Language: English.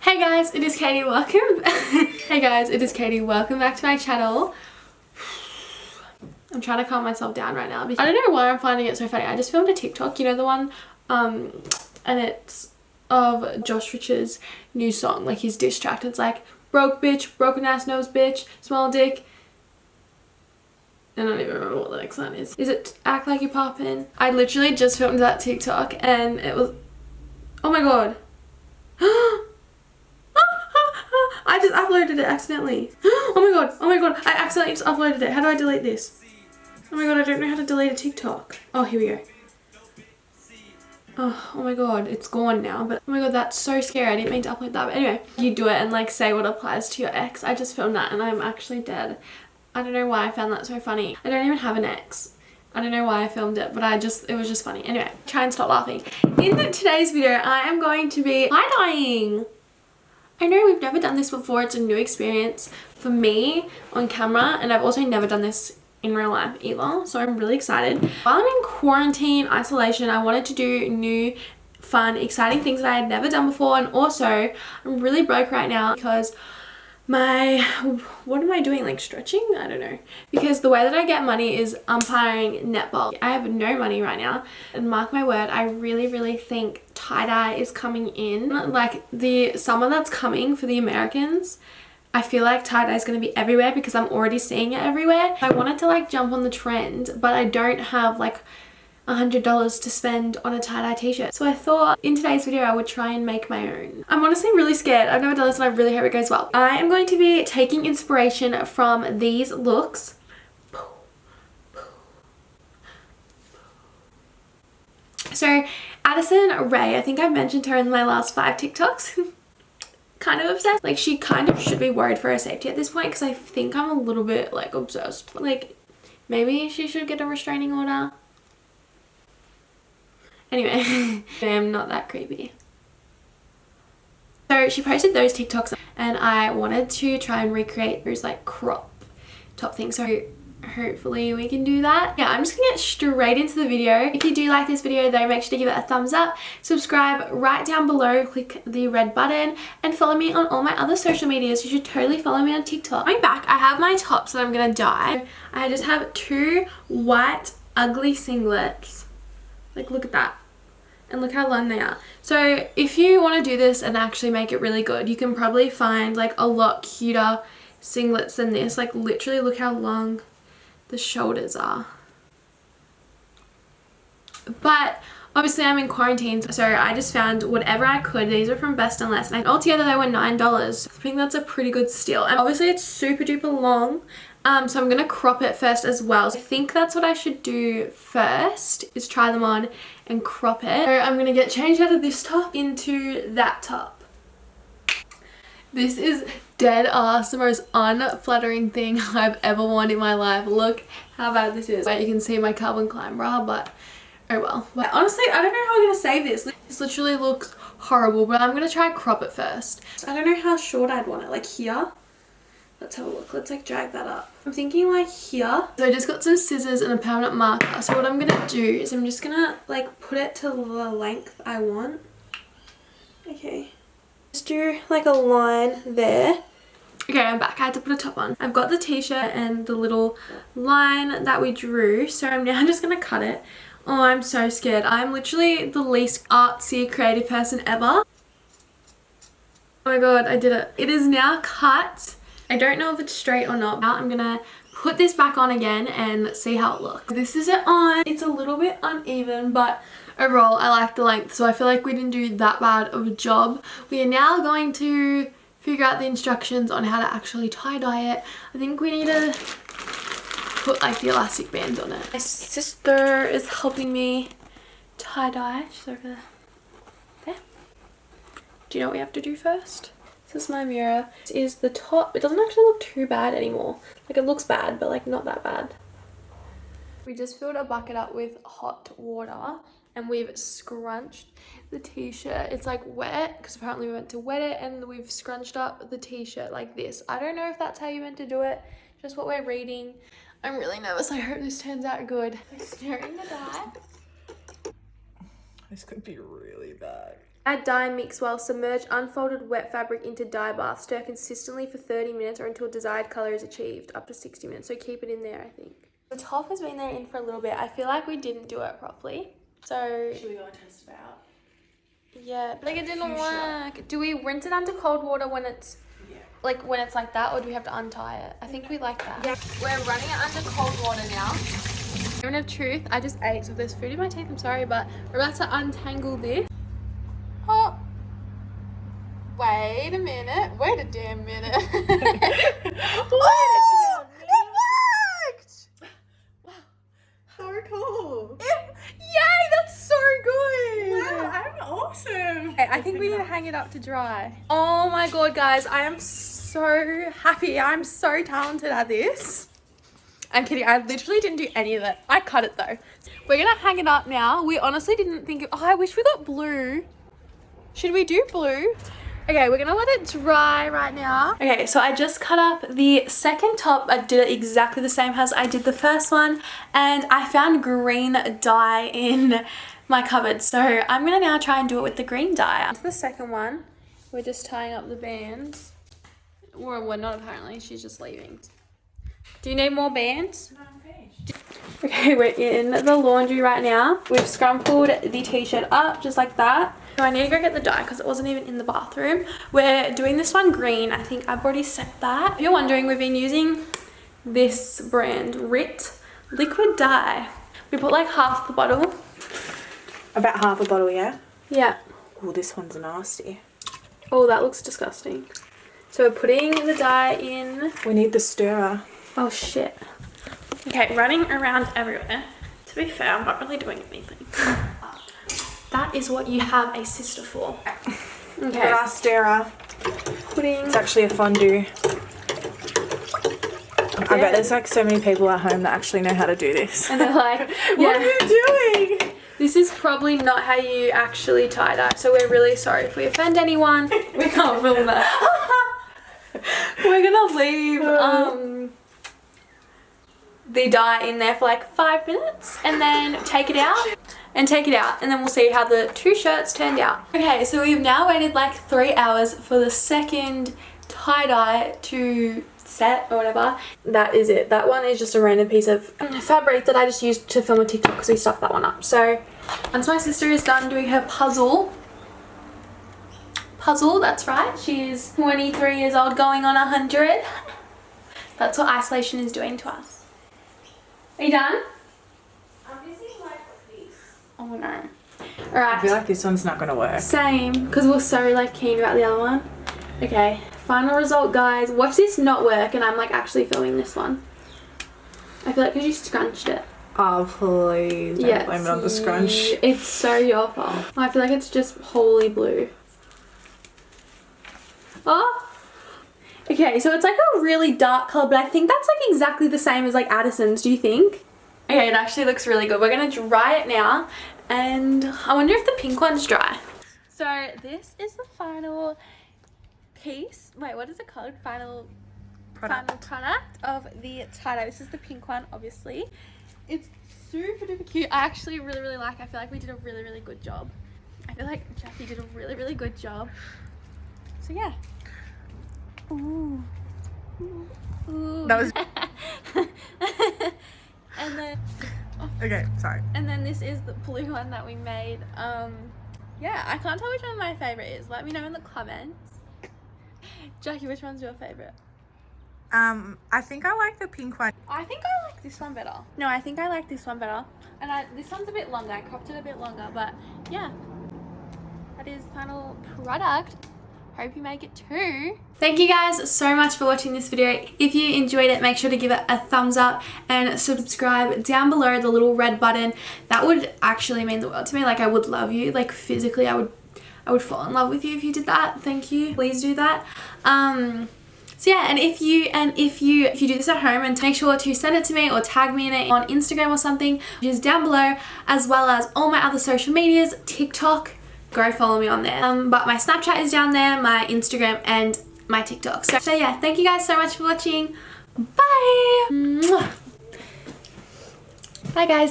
Hey guys, it is Katie, welcome. Hey guys, it is Katie, welcome back to my channel. I'm trying to calm myself down right now. I don't know why I'm finding it so funny. I just filmed a TikTok, you know the one, and it's of Josh Rich's new song, like his diss track. It's like, broke bitch, broken ass nose bitch, small dick. I don't even remember what the next line is. Is it act like you poppin'? I literally just filmed that TikTok and it was, oh my god. I just uploaded it accidentally. Oh my god, I accidentally just uploaded it. How do I delete this? Oh my god, I don't know how to delete a TikTok. Oh, here we go. Oh my god, it's gone now. But oh my god, that's so scary. I didn't mean to upload that. But anyway, you do it and like say what applies to your ex. I just filmed that and I'm actually dead. I don't know why I found that so funny. I don't even have an ex. I don't know why I filmed it, but it was just funny. Anyway, try and stop laughing. In today's video, I am going to be tie-dyeing. I know we've never done this before. It's a new experience for me on camera, and I've also never done this in real life either, so I'm really excited. While I'm in quarantine isolation, I wanted to do new fun exciting things that I had never done before, and also I'm really broke right now because what am I doing, like stretching? I don't know, because the way that I get money is umpiring netball. I have no money right now, and mark my word, I really think tie-dye is coming in. Like the summer that's coming for the Americans, I feel like tie-dye is going to be everywhere because I'm already seeing it everywhere. I wanted to like jump on the trend, but I don't have like $100 to spend on a tie-dye t-shirt. So I thought in today's video I would try and make my own. I'm honestly really scared. I've never done this and I really hope it goes well. I am going to be taking inspiration from these looks. So Addison Rae, I think I mentioned her in my last 5 TikToks. Kind of obsessed. Like she kind of should be worried for her safety at this point because I think I'm a little bit like obsessed. Like maybe she should get a restraining order. Anyway, I'm not that creepy. So she posted those TikToks and I wanted to try and recreate those like crop top things. So hopefully we can do that. Yeah, I'm just gonna get straight into the video. If you do like this video though, make sure to give it a thumbs up, subscribe right down below, click the red button, and follow me on all my other social medias. You should totally follow me on TikTok. Going back, I have my tops that I'm gonna dye. I just have 2 white ugly singlets. Like look at that. And look how long they are. So if you want to do this and actually make it really good, you can probably find like a lot cuter singlets than this. Like literally look how long the shoulders are. But obviously I'm in quarantine, so I just found whatever I could. These are from Best and Less, and altogether they were $9. I think that's a pretty good steal. And obviously it's super duper long. So I'm gonna crop it first as well. So I think that's what I should do first, is try them on and crop it. So I'm gonna get changed out of this top into that top. This is dead ass the most unflattering thing I've ever worn in my life. Look how bad this is. You can see my Calvin Klein bra, but oh well. But honestly, I don't know how I'm gonna save this. This literally looks horrible, but I'm gonna try and crop it first. I don't know how short I'd want it, like here. Let's have a look. Let's like drag that up. I'm thinking like here. So I just got some scissors and a permanent marker. So what I'm gonna do is I'm just gonna like put it to the length I want. Okay. Just do like a line there. Okay, I'm back. I had to put a top on. I've got the t-shirt and the little line that we drew. So I'm now just gonna cut it. Oh, I'm so scared. I'm literally the least artsy creative person ever. Oh my god, I did it. It is now cut. I don't know if it's straight or not. Now I'm gonna put this back on again and see how it looks. This is it on. It's a little bit uneven, but overall I like the length, so I feel like we didn't do that bad of a job. We are now going to figure out the instructions on how to actually tie-dye it. I think we need to put like the elastic band on it. My sister is helping me tie-dye. She's over there. Do you know what we have to do first? This is my mirror. This is the top. It doesn't actually look too bad anymore. Like it looks bad, but like not that bad. We just filled a bucket up with hot water and we've scrunched the t-shirt. It's like wet because apparently we meant to wet it, and we've scrunched up the t-shirt like this. I don't know if that's how you meant to do it, just what we're reading. I'm really nervous. I hope this turns out good. We're stirring the dye. This could be really bad. Add dye, mix well, submerge unfolded wet fabric into dye bath. Stir consistently for 30 minutes or until desired colour is achieved, up to 60 minutes. So keep it in there, I think. The top has been there in for a little bit. I feel like we didn't do it properly. So Should we go and test it out? yeah, but like it didn't work. Do we rinse it under cold water when it's like that, or do we have to untie it? I think we like that. Yeah. We're running it under cold water now. Moment of truth, I just ate, so if there's food in my teeth, I'm sorry, but we're about to untangle this. Oh, wait a minute. Wait a damn minute. Oh, it worked! Wow, so cool. Yay, that's so good. Wow, I'm awesome. Okay, I think we need to hang it up to dry. Oh my god, guys, I am so happy. I'm so talented at this. I'm kidding, I literally didn't do any of it. I cut it though. We're gonna hang it up now. We honestly didn't think of, I wish we got blue. Should we do blue? Okay, we're gonna let it dry right now. Okay, so I just cut up the second top. I did it exactly the same as I did the first one, and I found green dye in my cupboard. So I'm gonna now try and do it with the green dye. To the second one, we're just tying up the bands. Or we're not apparently, she's just leaving. Do you need more bands? No, I'm finished. Okay, we're in the laundry right now. We've scrumpled the t-shirt up just like that. So I need to go get the dye because it wasn't even in the bathroom. We're doing this one green. I think I've already set that. If you're wondering, we've been using this brand, RIT Liquid Dye. We put like half the bottle. About half a bottle, yeah? Yeah. Oh, this one's nasty. Oh, that looks disgusting. So we're putting the dye in. We need the stirrer. Oh shit. Okay, running around everywhere. To be fair, I'm not really doing anything. That is what you have a sister for. Okay. For our stirrer. Putting. It's actually a fondue. I bet there's like so many people at home that actually know how to do this. And they're like, What are you doing? This is probably not how you actually tie dye, so we're really sorry if we offend anyone. We can't film that. We're gonna leave the dye in there for like 5 minutes and then take it out and then we'll see how the two shirts turned out. Okay, so we've now waited like 3 hours for the second tie-dye to set or whatever. That is it. That one is just a random piece of fabric that I just used to film a TikTok because we stuffed that one up. So once my sister is done doing her puzzle, that's right, she's 23 years old going on 100. That's what isolation is doing to us. Are you done? I'm busy like this. Oh no. I Alright. feel like this one's not gonna work. Same, because we're so like keen about the other one. Okay, final result, guys. Watch this not work and I'm like actually filming this one. I feel like because you scrunched it. Oh, please don't blame it on the scrunch. It's so your fault. I feel like it's just wholly blue. Oh. Okay, so it's like a really dark colour, but I think that's like exactly the same as like Addison's, do you think? Okay, it actually looks really good. We're gonna dry it now, and I wonder if the pink one's dry. So this is the final piece. Wait, what is it called? Final product of the tie-dye. This is the pink one, obviously. It's super duper cute. I actually really like it. I feel like we did a really good job. I feel like Jackie did a really good job. So yeah. Ooh. Ooh. That was and then okay, sorry. and then this is the blue one that we made. Yeah, I can't tell which one my favorite is. Let me know in the comments. Jackie, which one's your favorite? I think I like the pink one. I think I like this one better. No, I think I like this one better. And this one's a bit longer. I cropped it a bit longer, but yeah. That is the final product. Hope you make it too. Thank you guys so much for watching this video. If you enjoyed it, make sure to give it a thumbs up and subscribe down below, the little red button. That would actually mean the world to me. Like, I would love you. Like, physically, I would fall in love with you if you did that. Thank you. Please do that. So yeah, and if you do this at home, and make sure to send it to me or tag me in it on Instagram or something, which is down below, as well as all my other social medias, TikTok. Go follow me on there. But my Snapchat is down there, my Instagram, and my TikTok. So yeah, thank you guys so much for watching. Bye. Mwah. Bye guys.